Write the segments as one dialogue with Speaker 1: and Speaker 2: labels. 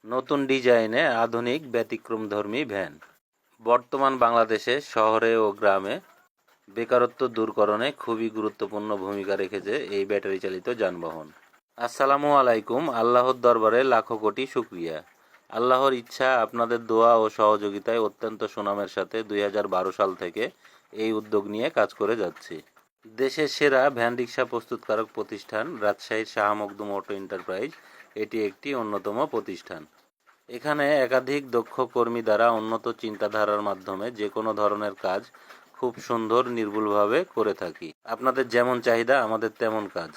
Speaker 1: নতুন ডিজাইনে আধুনিক ব্যতিক্রমধর্মী ভ্যান। বর্তমান বাংলাদেশে শহরে ও গ্রামে বেকারত্ব দূরকরণে খুবই গুরুত্বপূর্ণ ভূমিকা রেখেছে এই ব্যাটারি চালিত যানবাহন। আসসালামু আলাইকুম। আল্লাহর দরবারে লাখো কোটি শুকরিয়া। আল্লাহর ইচ্ছা, আপনাদের দোয়া ও সহযোগিতায় অত্যন্ত সুনামের সাথে 2012 সাল থেকে এই উদ্যোগ নিয়ে কাজ করে যাচ্ছি। দেশের সেরা ভ্যান রিক্সা প্রস্তুতকারক প্রতিষ্ঠান রাজশাহীর শাহ মখদুম অটো এন্টারপ্রাইজ এটি একটি অন্যতম প্রতিষ্ঠান। এখানে একাধিক দক্ষ কর্মী দ্বারা উন্নত চিন্তাধারার মাধ্যমে যে কোনো ধরনের কাজ খুব সুন্দর নির্ভুলভাবে করে থাকি। আপনাদের যেমন চাহিদা আমাদের তেমন কাজ।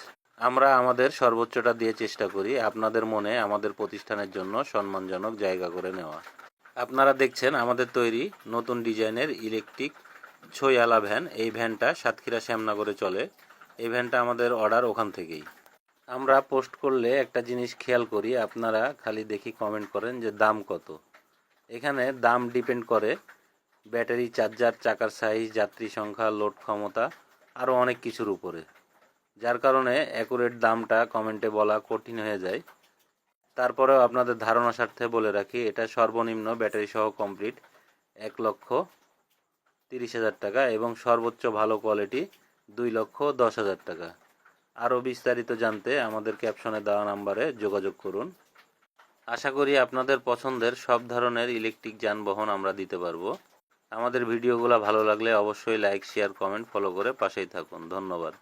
Speaker 1: আমরা আমাদের সর্বোচ্চটা দিয়ে চেষ্টা করি আপনাদের মনে আমাদের প্রতিষ্ঠানের জন্য সম্মানজনক জায়গা করে নেওয়া। আপনারা দেখছেন আমাদের তৈরি নতুন ডিজাইনের ইলেকট্রিক ছইয়ালা ভ্যান। এই ভ্যানটা সাতক্ষীরা শ্যামনগরে চলে। এই ভ্যানটা আমাদের অর্ডার ওখান থেকেই। আমরা পোস্ট করলে একটা জিনিস খেয়াল করি, আপনারা খালি দেখি কমেন্ট করেন যে দাম কত। এখানে দাম ডিপেন্ড করে ব্যাটারি, চার্জার, চাকার সাইজ, যাত্রী সংখ্যা, লোড ক্ষমতা, আরও অনেক কিছুর উপরে, যার কারণে অ্যাকুরেট দামটা কমেন্টে বলা কঠিন হয়ে যায়। তারপরেও আপনাদের ধারণা স্বার্থে বলে রাখি, এটা সর্বনিম্ন ব্যাটারি সহ কমপ্লিট 1,30,000 টাকা এবং সর্বোচ্চ ভালো কোয়ালিটি 2,10,000 টাকা। আরও বিস্তারিত জানতে আমাদের ক্যাপশনে দেওয়া নাম্বারে যোগাযোগ করুন। আশা করি আপনাদের পছন্দের সব ধরনের ইলেকট্রিক যানবাহন আমরা দিতে পারবো। আমাদের ভিডিওগুলো ভালো লাগলে অবশ্যই লাইক, শেয়ার, কমেন্ট, ফলো করে পাশেই থাকুন। ধন্যবাদ।